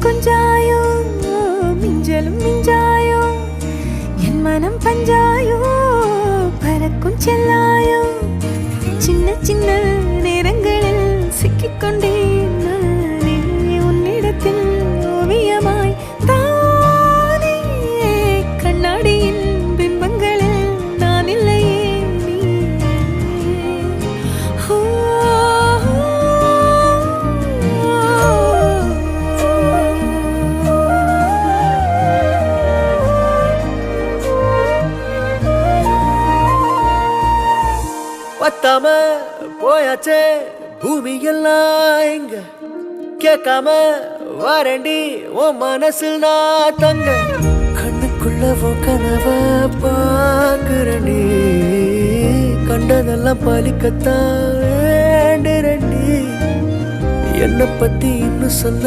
கொஞ்சாயோ மிஞ்சலும் மிஞ்சாயோ என் மனம் பஞ்சாயோ பறக்கும் செல்லாயோ சின்ன சின்ன நேரங்களில் சிக்கிக்கொண்டேன் நானே உன்னிடத்தில் ஓவியமாய் தானே கண்ணாடியின் பிம்பங்களில் நான் இல்லையே நீ பத்தாம போயாச்சே பூமி எல்லாம் இங்க கேட்காம வாரண்டி உன் மனசில் நான் தங்க கண்ணுக்குள்ள உன் கனவ பாக்குறண்டி கண்டதெல்லாம் பலிக்கத்தான் வேண்டுறண்டி என்னை பத்தி இன்னும் சொல்ல